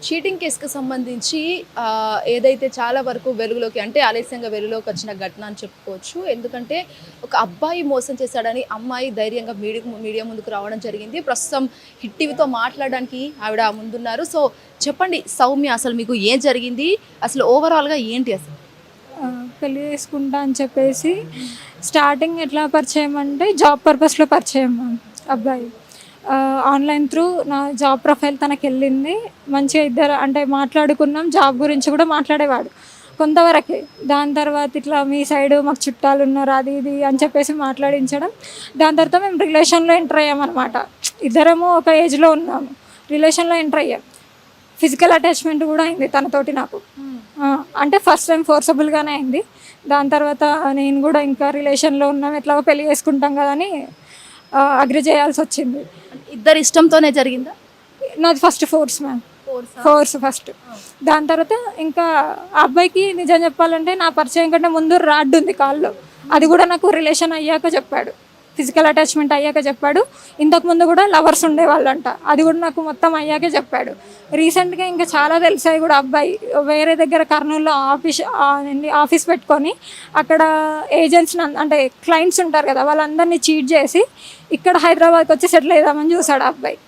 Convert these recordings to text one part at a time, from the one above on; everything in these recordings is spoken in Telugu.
చీటింగ్ కేసుకు సంబంధించి ఏదైతే చాలా వరకు వెలుగులోకి అంటే ఆలస్యంగా వెలుగులోకి వచ్చిన ఘటన అని చెప్పుకోవచ్చు. ఎందుకంటే ఒక అబ్బాయి మోసం చేశాడని అమ్మాయి ధైర్యంగా మీడియా ముందుకు రావడం జరిగింది. ప్రస్తుతం హిట్ టీవీతో మాట్లాడడానికి ఆవిడ ముందున్నారు. సో చెప్పండి సౌమ్య, అసలు మీకు ఏం జరిగింది? అసలు ఓవరాల్‌గా ఏంటి అసలు? పెళ్లి చేసుకుంటా అని చెప్పేసి స్టార్టింగ్ ఎట్లా పరిచయం అంటే జాబ్ పర్పస్లో పరిచయం అబ్బాయి. ఆన్లైన్ త్రూ నా జాబ్ ప్రొఫైల్ తనకి వెళ్ళింది. మంచిగా ఇద్దరు అంటే మాట్లాడుకున్నాం, జాబ్ గురించి కూడా మాట్లాడేవాడు కొంతవరకే. దాని తర్వాత ఇట్లా మీ సైడ్ మాకు చుట్టాలు ఉన్నారు అది ఇది అని చెప్పేసి మాట్లాడించడం. దాని తర్వాత మేము రిలేషన్లో ఎంటర్ అయ్యామన్నమాట. ఇద్దరము ఒక ఏజ్లో ఉన్నాము, రిలేషన్లో ఎంటర్ అయ్యాం. ఫిజికల్ అటాచ్మెంట్ కూడా అయింది తనతోటి నాకు. అంటే ఫస్ట్ టైం ఫోర్సబుల్గానే అయింది. దాని తర్వాత నేను కూడా ఇంకా రిలేషన్లో ఉన్నాం, ఎట్లాగో పెళ్లి చేసుకుంటాం కదా అని అగ్రి చేయాల్సి వచ్చింది. ఇద్దరి ఇష్టంతోనే జరిగిందా? నాది first force ma'am, force first. దాని తర్వాత ఇంకా ఆ అబ్బాయికి నిజం చెప్పాలంటే నా పరిచయం కంటే ముందు రాడ్ ఉంది కాల్లో. అది కూడా నాకు రిలేషన్ అయ్యాక చెప్పాడు, ఫిజికల్ అటాచ్మెంట్ అయ్యాక చెప్పాడు. ఇంతకుముందు కూడా లవర్స్ ఉండేవాళ్ళంట, అది కూడా నాకు మొత్తం అయ్యాకే చెప్పాడు. రీసెంట్గా ఇంకా చాలా తెలిసాయి కూడా. అబ్బాయి వేరే దగ్గర కర్నూలులో ఆఫీస్ పెట్టుకొని అక్కడ ఏజెంట్స్ అంటే క్లయింట్స్ ఉంటారు కదా, వాళ్ళందరినీ చీట్ చేసి ఇక్కడ హైదరాబాద్కి వచ్చి సెటిల్ అవుదామని చూసాడు అబ్బాయి.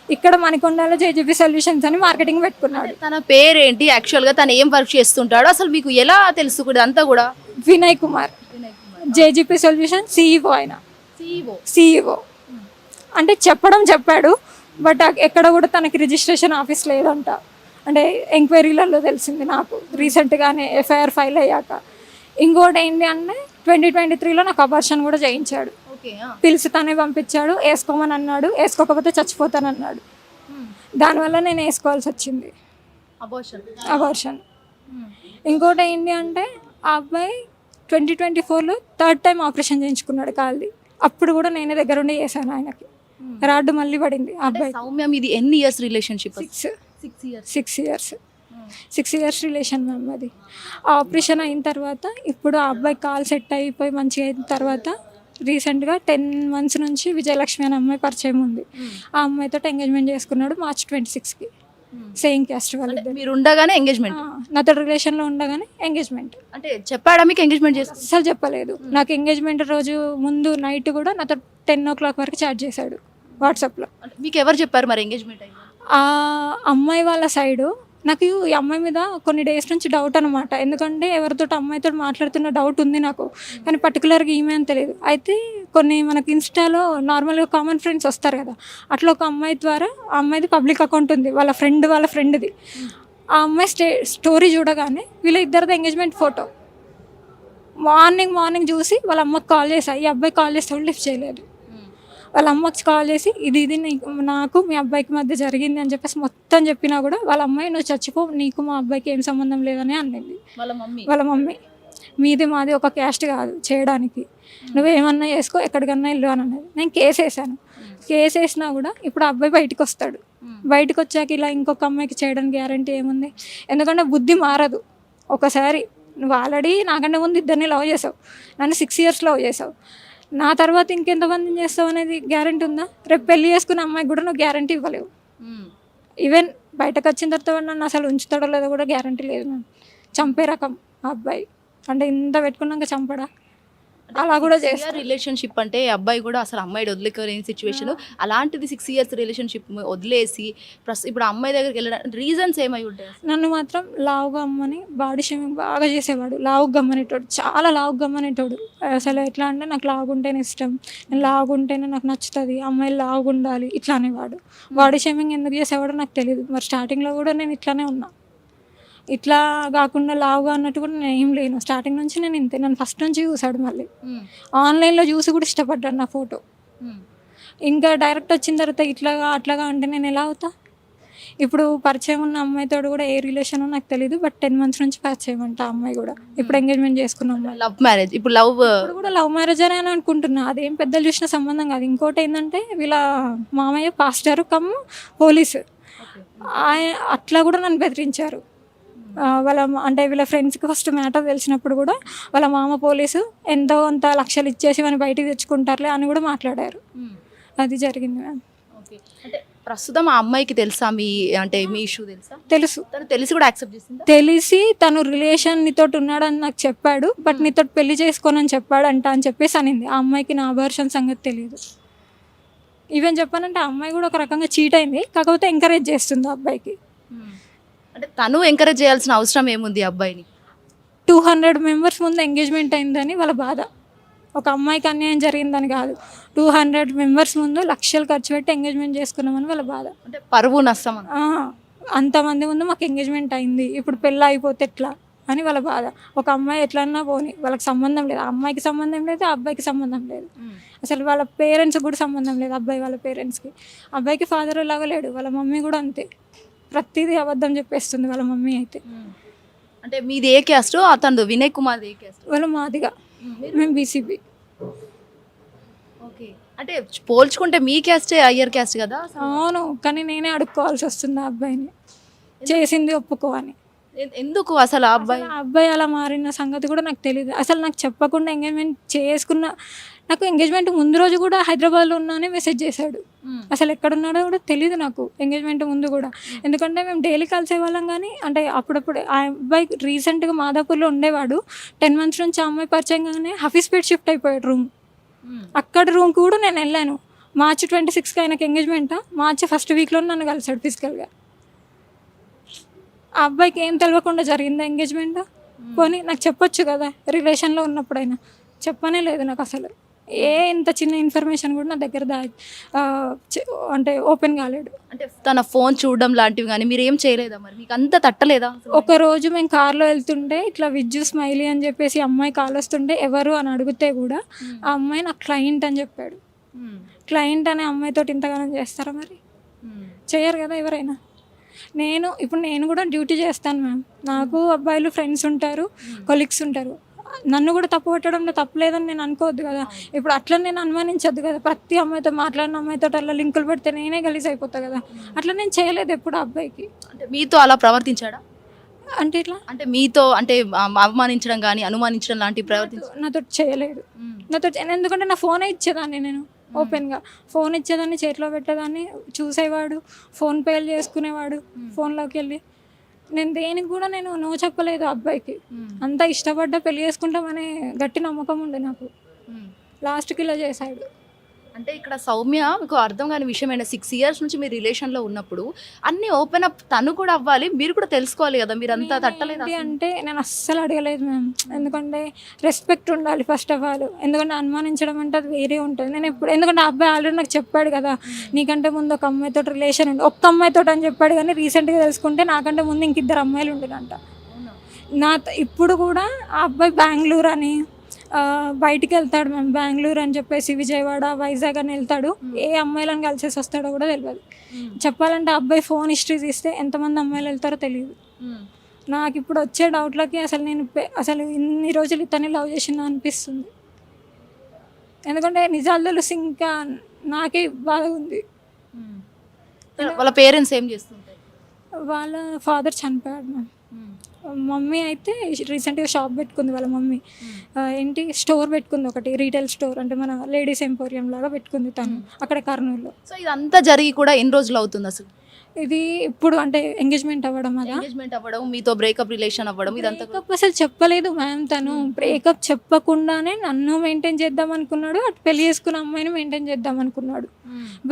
ఇక్కడ మణికొండలో జేజీపీ సొల్యూషన్స్ అని మార్కెటింగ్ పెట్టుకున్నాడు. తన పేరేంటి? యాక్చువల్గా తను ఏం వర్క్ చేస్తుంటాడు? అసలు మీకు ఎలా తెలుసు కూడా అంతా కూడా? Vinay Kumar, JGP solution CEO. ఆయన సిఇఓ అంటే చెప్పాడు, బట్ ఎక్కడ కూడా తనకి రిజిస్ట్రేషన్ ఆఫీస్ లేదంట. అంటే ఎంక్వైరీలలో తెలిసింది నాకు రీసెంట్గానే ఎఫ్ఐఆర్ ఫైల్ అయ్యాక. ఇంకోటి ఏంటి అంటే 2023లో నాకు అబార్షన్ కూడా చేయించాడు. పిలిచి తనే పంపించాడు, వేసుకోమని అన్నాడు. వేసుకోకపోతే చచ్చిపోతానన్నాడు. దానివల్ల నేను వేసుకోవాల్సి వచ్చింది అబార్షన్. ఇంకోటి ఏంటి అంటే ఆ అబ్బాయి 2024లో థర్డ్ టైం ఆపరేషన్ చేయించుకున్నాడు కాల్ది. అప్పుడు కూడా నేనే దగ్గర ఉండి చేశాను ఆయనకి. రాడ్డు మళ్ళీ పడింది ఆ అబ్బాయి. సౌమ్య, మీది ఎన్ని years relationship? 6 years relation ma'am. అది ఆపరేషన్ అయిన తర్వాత ఇప్పుడు ఆ అబ్బాయి కాల్ సెట్ అయిపోయి మంచిగా అయిన తర్వాత రీసెంట్గా 10 months నుంచి విజయలక్ష్మి అనే అమ్మాయి పరిచయం ఉంది. ఆ అమ్మాయితో ఎంగేజ్మెంట్ చేసుకున్నాడు March 26కి. సేమ్ క్యాస్ట్ వాళ్ళు. మీరు ఉండగానే ఎంగేజ్మెంట్? నాతో రిలేషన్లో ఉండగానే ఎంగేజ్మెంట్. అంటే చెప్పాడా మీకు ఎంగేజ్మెంట్ చేసి? అసలు చెప్పలేదు. నాకు ఎంగేజ్మెంట్ రోజు ముందు నైట్ కూడా నాతో 10 o'clock వరకు చాట్ చేశాడు వాట్సాప్లో. మీకు ఎవరు చెప్పారు మరి ఎంగేజ్మెంట్ అయింది? ఆ అమ్మాయి వాళ్ళ సైడు. నాకు ఈ అమ్మాయి మీద కొన్ని డేస్ నుంచి డౌట్ అనమాట. ఎందుకంటే ఎవరితో అమ్మాయితో మాట్లాడుతున్న డౌట్ ఉంది నాకు, కానీ పర్టికులర్గా ఈమె అని తెలియదు. అయితే కొన్ని మనకి ఇన్స్టాలో నార్మల్గా కామన్ ఫ్రెండ్స్ వస్తారు కదా, అట్లా ఒక అమ్మాయి ద్వారా, ఆ అమ్మాయిది పబ్లిక్ అకౌంట్ ఉంది, వాళ్ళ ఫ్రెండ్ది. ఆ అమ్మాయి స్టోరీ చూడగానే వీళ్ళ ఇద్దరిది ఎంగేజ్మెంట్ ఫోటో మార్నింగ్ చూసి వాళ్ళ అమ్మకి కాల్ చేశా. ఈ అబ్బాయి కాల్ చేస్తే లిఫ్ట్ చేయలేదు. వాళ్ళ అమ్మకి కాల్ చేసి ఇది నాకు మీ అబ్బాయికి మధ్య జరిగింది అని చెప్పేసి మొత్తం చెప్పినా కూడా వాళ్ళ అమ్మాయి నువ్వు చచ్చిపో, నీకు మా అబ్బాయికి ఏం సంబంధం లేదని అనింది వాళ్ళ మమ్మీ. మీది మాది ఒక క్యాస్ట్ కాదు చేయడానికి, నువ్వేమన్నా చేసుకో, ఎక్కడికన్నా వెళ్ళు అని అన్నది. నేను కేసు వేసాను. కేసు వేసినా కూడా ఇప్పుడు అబ్బాయి బయటకు వస్తాడు. బయటకు వచ్చాక ఇలా ఇంకొక అమ్మాయికి చేయడానికి గ్యారంటీ ఏముంది? ఎందుకంటే బుద్ధి మారదు. ఒకసారి నువ్వు ఆల్రెడీ నాకంటే ముందు ఇద్దరిని లవ్ చేసావు, నన్ను 6 years లవ్ చేసావు, నా తర్వాత ఇంకెంతమందిని చేస్తావు అనేది గ్యారంటీ ఉందా? రేపు పెళ్లి చేసుకున్న అమ్మాయికి కూడా నువ్వు గ్యారంటీ ఇవ్వలేవు. ఈవెన్ బయటకు వచ్చిన తర్వాత నన్ను అసలు ఉంచుతాడో లేదో కూడా గ్యారంటీ లేదు. నన్ను చంపే రకం ఆ అబ్బాయి. అంటే ఇంత పెట్టుకున్నాక చంపడా? అలా కూడా చేస్తారు. రిలేషన్షిప్ అంటే అబ్బాయి కూడా అసలు అమ్మాయి వదిలేకలేని సిచ్యువేషన్, అలాంటిది 6 years రిలేషన్షిప్ వదిలేసి ఇప్పుడు అమ్మాయి దగ్గరికి వెళ్ళడానికి రీజన్స్ ఏమై ఉంటాయి? నన్ను మాత్రం లావుగా అమ్మని, బాడీ షేమింగ్ బాగా చేసేవాడు. లావుగా గమ్మనేటోడు, చాలా లావుగా గమ్మనేటోడు. అసలు ఎట్లా అంటే నాకు లావుగుంటేనే ఇష్టం, నేను లావుగుంటేనే నాకు నచ్చుతుంది, అమ్మాయిలు లావుగా ఉండాలి ఇట్లా అనేవాడు. బాడీ షేమింగ్ ఎందుకు చేసేవాడో నాకు తెలియదు. మరి స్టార్టింగ్లో కూడా నేను ఇట్లానే ఉన్నా. ఇట్లా కాకుండా లావుగా అన్నట్టు కూడా నేను ఏం లేను. స్టార్టింగ్ నుంచి నేను ఇంతే. నన్ను ఫస్ట్ నుంచి చూసాడు. మళ్ళీ ఆన్లైన్లో చూసి కూడా ఇష్టపడ్డాడు నా ఫోటో. ఇంకా డైరెక్ట్ వచ్చిన తర్వాత ఇట్లాగా అట్లాగా అంటే నేను ఎలా అవుతా? ఇప్పుడు పరిచయం ఉన్న అమ్మాయితో కూడా ఏ రిలేషన్ నాకు తెలియదు, బట్ 10 months నుంచి పరిచయం అంట ఆ అమ్మాయి కూడా. ఇప్పుడు ఎంగేజ్మెంట్ చేసుకున్నాం. లవ్ మ్యారేజ్, ఇప్పుడు కూడా లవ్ మ్యారేజ్ అని అనుకుంటున్నా. అదేం పెద్దలు చూసిన సంబంధం కాదు. ఇంకోటి ఏంటంటే వీళ్ళ మామయ్య పాస్టర్ కమ్ పోలీసు. అట్లా కూడా నన్ను బెదిరించారు. అంటే వీళ్ళ ఫ్రెండ్స్కి ఫస్ట్ మ్యాటర్ తెలిసినప్పుడు కూడా వాళ్ళ మామ పోలీసు ఎంతో అంత లక్షలు ఇచ్చేసి మనం బయటికి తెచ్చుకుంటారులే అని కూడా మాట్లాడారు. అది జరిగింది మ్యామ్. ఓకే. అంటే ప్రస్తుతం ఆ అమ్మాయికి తెలుసా మీ ఇష్యూ తెలుసా? తెలుసు. తను తెలిసి కూడా యాక్సెప్ట్ చేసిందా? తెలిసి తను రిలేషన్ నీతోటి ఉన్నాడని నాకు చెప్పాడు, బట్ నీతో పెళ్లి చేసుకోనని చెప్పాడంట అని చెప్పేసి అనింది. ఆ అమ్మాయికి నా అబార్షన్ సంగతి తెలియదు. ఈవెన్ చెప్పానంటే ఆ అమ్మాయి కూడా ఒక రకంగా చీట్ అయింది, కాకపోతే ఎంకరేజ్ చేస్తుంది ఆ అబ్బాయికి. అంటే తను ఎంకరేజ్ చేయాల్సిన అవసరం ఏముంది ఆ అబ్బాయిని? 200 మెంబర్స్ ముందు ఎంగేజ్మెంట్ అయిందని వాళ్ళ బాధ. ఒక అమ్మాయికి అన్యాయం జరిగిందని కాదు, 200 మెంబర్స్ ముందు లక్షలు ఖర్చు పెట్టి ఎంగేజ్మెంట్ చేసుకున్నామని వాళ్ళ బాధ. అంటే పరువు నష్టం అంతమంది ముందు మాకు ఎంగేజ్మెంట్ అయింది, ఇప్పుడు పెళ్ళి అయిపోతే ఎట్లా అని వాళ్ళ బాధ. ఒక అమ్మాయి ఎట్లన్నా పోని, వాళ్ళకి సంబంధం లేదు, ఆ అమ్మాయికి సంబంధం లేదు, ఆ అబ్బాయికి సంబంధం లేదు, అసలు వాళ్ళ పేరెంట్స్కి కూడా సంబంధం లేదు. అబ్బాయి వాళ్ళ పేరెంట్స్కి, అబ్బాయికి ఫాదర్ ఎలాగో లేడు, వాళ్ళ మమ్మీ కూడా అంతే, ప్రతిదీ అబద్ధం చెప్పేస్తుంది వాళ్ళ మమ్మీ అయితే. అంటే మీది ఏ క్యాస్ట్? అతను వినయ్ కుమార్ ఏ క్యాస్ట్? వాళ్ళ మాదిగా, మేము బీసీబీ. ఓకే. అంటే పోల్చుకుంటే మీ క్యాస్టే హయ్యర్ క్యాస్ట్ కదా? అవును, కానీ నేనే అడుక్కోవాల్సి వస్తుంది ఆ అబ్బాయిని, చేసింది ఒప్పుకో అని. ఎందుకు అసలు ఆ అబ్బాయి ఆ అబ్బాయి అలా మారిన సంగతి కూడా నాకు తెలియదు. అసలు నాకు చెప్పకుండా ఎంగేజ్మెంట్ చేసుకున్న, నాకు ఎంగేజ్మెంట్ ముందు రోజు కూడా హైదరాబాద్లో ఉన్నానే మెసేజ్ చేశాడు. అసలు ఎక్కడున్నాడో కూడా తెలియదు నాకు ఎంగేజ్మెంట్ ముందు కూడా, ఎందుకంటే మేము డైలీ కలిసేవాళ్ళం. కానీ అంటే అప్పుడప్పుడు ఆ అబ్బాయి రీసెంట్గా మాదాపూర్లో ఉండేవాడు, 10 months నుంచి ఆ అమ్మాయి పరిచయం కానీ హఫీస్పేట్ షిఫ్ట్ అయిపోయాడు రూమ్. అక్కడ రూమ్ కూడా నేను వెళ్ళాను. March 26కి ఆయనకి ఎంగేజ్మెంట్, March 1st వీక్లో నన్ను కలిసాడు ఫిజికల్గా. ఆ అబ్బాయికి ఏం తెలియకుండా జరిగిందా ఎంగేజ్మెంట్? పోనీ నాకు చెప్పొచ్చు కదా, రిలేషన్లో ఉన్నప్పుడైనా. చెప్పనే లేదు నాకు అసలు, ఇంత చిన్న ఇన్ఫర్మేషన్ కూడా నా దగ్గర అంటే ఓపెన్ కాలేడు. అంటే తన ఫోన్ చూడడం లాంటివి కానీ మీరు ఏం చేయలేదా? మరి మీకు అంత తట్టలేదా? ఒక రోజు మేము కార్లో వెళ్తుంటే ఇట్లా విజ్జు స్మైలీ అని చెప్పేసి అమ్మాయి కాల్ వస్తుంటే ఎవరు అని అడిగితే కూడా ఆ అమ్మాయి నాకు క్లయింట్ అని చెప్పాడు. క్లయింట్ అనే అమ్మాయితో ఇంతగానం చేస్తారా? మరి చేయరు కదా ఎవరైనా. నేను కూడా డ్యూటీ చేస్తాను మ్యామ్, నాకు అబ్బాయిలు ఫ్రెండ్స్ ఉంటారు, కొలీగ్స్ ఉంటారు. నన్ను కూడా తప్పు పట్టడంలో తప్పలేదని నేను అనుకోవద్దు కదా. ఇప్పుడు అట్లా నేను అనుమానించద్దు కదా, ప్రతి అమ్మాయితో మాట్లాడిన అమ్మాయితో అలా లింకులు పెడితే నేనే గలీజ్ అయిపోతా కదా. అట్లా నేను చేయలేదు ఎప్పుడు అబ్బాయికి. అంటే మీతో అలా ప్రవర్తించాడా? అంటే ఇట్లా అంటే మీతో అంటే అవమానించడం కానీ అనుమానించడం లాంటివి నాతో చేయలేడు. ఎందుకంటే నా ఫోనే ఇచ్చేదాన్ని, నేను ఓపెన్గా ఫోన్ ఇచ్చేదాన్ని, చేతిలో పెట్టేదాన్ని, చూసేవాడు, ఫోన్ పేలు చేసుకునేవాడు ఫోన్లోకి వెళ్ళి. నేను దేనికి కూడా నేను నో చెప్పలేదు అబ్బాయికి. అంతా ఇష్టపడ్డా పెళ్లి చేసుకుంటామనే గట్టి నమ్మకం ఉండే నాకు. లాస్ట్కి ఇలా చేశాడు. అంటే ఇక్కడ సౌమ్య మీకు అర్థం కాని విషయం ఏంటంటే 6 years నుంచి మీరు రిలేషన్లో ఉన్నప్పుడు అన్నీ ఓపెన్ అప్ తను కూడా అవ్వాలి, మీరు కూడా తెలుసుకోవాలి కదా. మీరు అంతా తట్టలేదు అంటే నేను అస్సలు అడగలేదు మ్యామ్, ఎందుకంటే రెస్పెక్ట్ ఉండాలి ఫస్ట్ ఆఫ్ ఆల్. ఎందుకంటే అనుమానించడం అంటే అది వేరే ఉంటుంది. నేను ఎందుకంటే ఆ అబ్బాయి ఆల్రెడీ నాకు చెప్పాడు కదా, నీకంటే ముందు ఒక అమ్మాయితో రిలేషన్ ఉంది, ఒక్క అమ్మాయితో అని చెప్పాడు. కానీ రీసెంట్గా తెలుసుకుంటే నాకంటే ముందు ఇంక 2 అమ్మాయిలు ఉండేనంట. ఇప్పుడు కూడా ఆ అబ్బాయి బెంగళూరు అని బయటికి వెళ్తాడు మ్యామ్, బెంగళూరు అని చెప్పేసి విజయవాడ, వైజాగ్ అని వెళ్తాడు. ఏ అమ్మాయిలను కలిసేసి వస్తాడో కూడా తెలియదు. చెప్పాలంటే అబ్బాయి ఫోన్ హిస్టరీ తీస్తే ఎంతమంది అమ్మాయిలు వెళ్తారో తెలియదు. నాకు ఇప్పుడు వచ్చే డౌట్లకి అసలు ఇన్ని రోజులు ఇతన్ని లవ్ చేసిందా అనిపిస్తుంది. ఎందుకంటే నిజాలు తెలిసి ఇంకా నాకే బాధ ఉంది. వాళ్ళ పేరెంట్స్ ఏం చేస్తుంటారు? వాళ్ళ ఫాదర్ చనిపోయాడు మ్యామ్. మమ్మీ అయితే రీసెంట్గా షాప్ పెట్టుకుంది. వాళ్ళ మమ్మీ స్టోర్ పెట్టుకుంది, ఒకటి రీటైల్ స్టోర్, అంటే మన లేడీస్ ఎంపోరియం లాగా పెట్టుకుంది తను అక్కడ కర్నూలులో. సో ఇదంతా జరిగి కూడా ఎన్ని రోజులు అవుతుంది అసలు? ఇది ఇప్పుడు అంటే ఎంగేజ్మెంట్ అవ్వడం, మీతో బ్రేకప్ రిలేషన్ అవ్వడం, ఇదంతా అసలు చెప్పలేదు మ్యామ్. తను బ్రేకప్ చెప్పకుండానే నన్ను మెయింటైన్ చేద్దాం అనుకున్నాడు, అటు పెళ్లి చేసుకున్న అమ్మాయిని మెయింటైన్ చేద్దాం అనుకున్నాడు.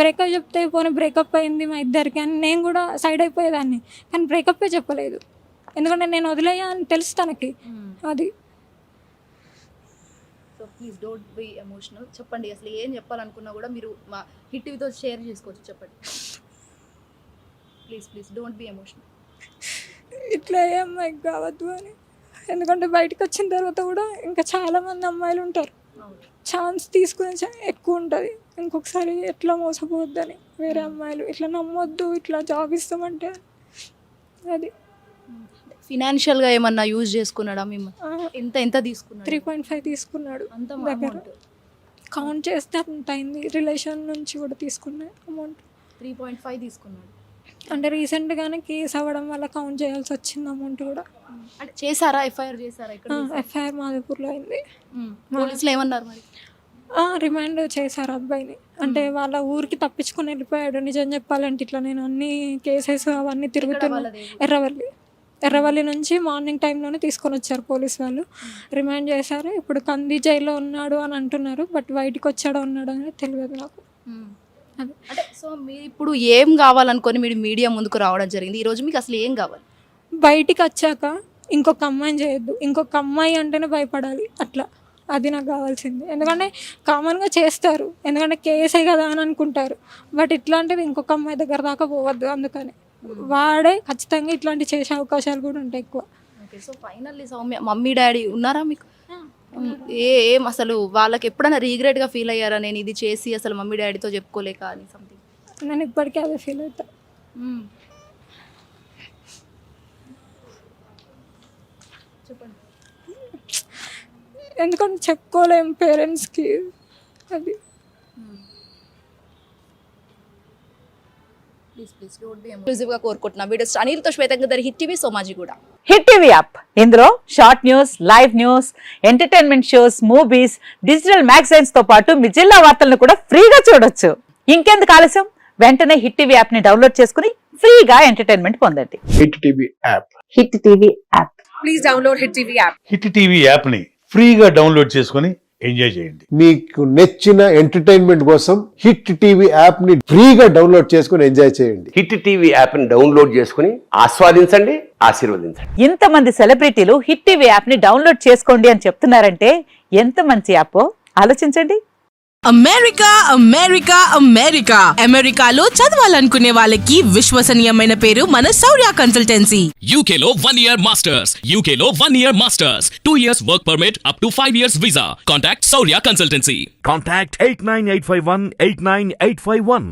బ్రేకప్ చెప్తే పోనీ బ్రేకప్ అయింది మా ఇద్దరికి అని నేను కూడా సైడ్ అయిపోయేదాన్ని, కానీ బ్రేకప్పే చెప్పలేదు. ఎందుకంటే నేను వదిలేయా అని తెలుసు తనకి. అది so please don't be emotional. చెప్పండి అసలు ఏం చెప్పాలనుకున్నా కూడా మీరు మా హిట్ టీవీతో షేర్ చేసుకోవచ్చు. చెప్పండి ప్లీజ్ డోంట్ బీ ఎమోషనల్. ఇట్లా ఏ అమ్మాయికి కావద్దు అని, ఎందుకంటే బయటకు వచ్చిన తర్వాత కూడా ఇంకా చాలామంది అమ్మాయిలు ఉంటారు, ఛాన్స్ తీసుకునే ఎక్కువ ఉంటుంది. ఇంకొకసారి ఎట్లా మోసపోవద్దని వేరే అమ్మాయిలు ఇట్లా నమ్మొద్దు, ఇట్లా జాబ్ ఇస్తామంటే. అది ఫినాన్షియల్గా ఏమన్నా యూజ్ చేసుకున్నాడా మిమ్మల్ని? ఎంత తీసుకున్నాడు? 3.5 తీసుకున్నాడు. దగ్గర కౌంట్ చేస్తే అంత అయింది. రిలేషన్ నుంచి కూడా తీసుకున్న అమౌంట్ 3.5 తీసుకున్నాడు. అంటే రీసెంట్గానే కేసు అవ్వడం వల్ల కౌంట్ చేయాల్సి వచ్చింది అమౌంట్ కూడా. అంటే చేశారా? ఎఫ్ఐఆర్ చేశారా? ఎఫ్ఐఆర్ మాదాపూర్లో అయింది. పోలీసులు ఏమన్నారు మరి? రిమాండ్ చేశారు అబ్బాయిని. అంటే వాళ్ళ ఊరికి తప్పించుకొని వెళ్ళిపోయాడు. నిజం చెప్పాలంటే ఇట్లా నేను అన్ని కేసెస్ అవన్నీ తిరుగుతున్నా. ఎర్రవల్లి నుంచి మార్నింగ్ టైంలోనే తీసుకొని వచ్చారు పోలీస్ వాళ్ళు, రిమాండ్ చేశారు. ఇప్పుడు కంది జైల్లో ఉన్నాడు అని అంటున్నారు, బట్ బయటికి వచ్చాడో ఉన్నాడు అనేది తెలియదు నాకు. అంటే సో మీరు ఇప్పుడు ఏం కావాలనుకొని మీరు మీడియా ముందుకు రావడం జరిగింది, ఈరోజు మీకు అసలు ఏం కావాలి? బయటికి వచ్చాక ఇంకొక అమ్మాయిని చేయొద్దు, ఇంకొక అమ్మాయి అంటేనే భయపడాలి, అట్లా అది నాకు కావాల్సింది. ఎందుకంటే కామన్గా చేస్తారు, ఎందుకంటే కేసే కదా అని అనుకుంటారు, బట్ ఇట్లాంటిది ఇంకొక అమ్మాయి దగ్గర దాకా పోవద్దు. అందుకని వాడే ఖచ్చితంగా ఇట్లాంటి చేసే అవకాశాలు కూడా ఉంటాయి ఎక్కువ. Okay, so finally Soumya mummy daddy ఉన్నారా మీకు? ఏం అసలు వాళ్ళకి ఎప్పుడైనా రీగ్రెట్గా ఫీల్ అయ్యారా, నేను ఇది చేసి అసలు మమ్మీ డాడీతో చెప్పుకోలేక అని సంథింగ్? నేను ఇప్పటికీ అదే ఫీల్ అవుతా. చెప్పండి. ఎందుకంటే చెప్పుకోలేం పేరెంట్స్కి, అది ఎక్స్క్లూజివ్గా కోరుకుంటున్నా. వీడియోస్ అనిల్తో శ్వేతంగా హిట్ టీవీ సోమాజీ కూడా. హిట్ టీవీ యాప్, ఇందులో short news, live news, entertainment shows, movies, digital magazines తో పాటు మీ జిల్లా వార్తలను కూడా ఫ్రీగా చూడొచ్చు. ఇంకెందుకు ఆలస్యం, వెంటనే హిట్ టీవీ యాప్ ని డౌన్లోడ్ చేసుకుని ఫ్రీగా ఎంటర్టైన్మెంట్ పొందండి. Hit TV app. Hit TV app. Please download hit TV app. Hit TV యాప్ని ఫ్రీగా డౌన్లోడ్ చేసుకొని ఎంజాయ్ చేయండి. మీకు నచ్చిన ఎంటర్టైన్మెంట్ కోసం హిట్ టీవీ యాప్ ని ఫ్రీగా డౌన్లోడ్ చేసుకుని ఎంజాయ్ చేయండి. హిట్ టీవీ యాప్ని డౌన్లోడ్ చేసుకుని ఆస్వాదించండి, ఆశీర్వదించండి. ఇంతమంది సెలబ్రిటీలు హిట్ టీవీ యాప్ ని డౌన్లోడ్ చేసుకోండి అని చెప్తున్నారంటే ఎంత మంచి యాప్ ఆలోచించండి. అమెరికా అమెరికా అమెరికా అమెరికాలో చదవాలనుకునే వాళ్ళకి విశ్వసనీయమైన పేరు మన శౌర్య కన్సల్టెన్సీ. UK లో 1 year masters. UK లో 1 year masters. 2 years work permit up to 5 years visa. Contact Saurya Consultancy. Contact 89851 89851.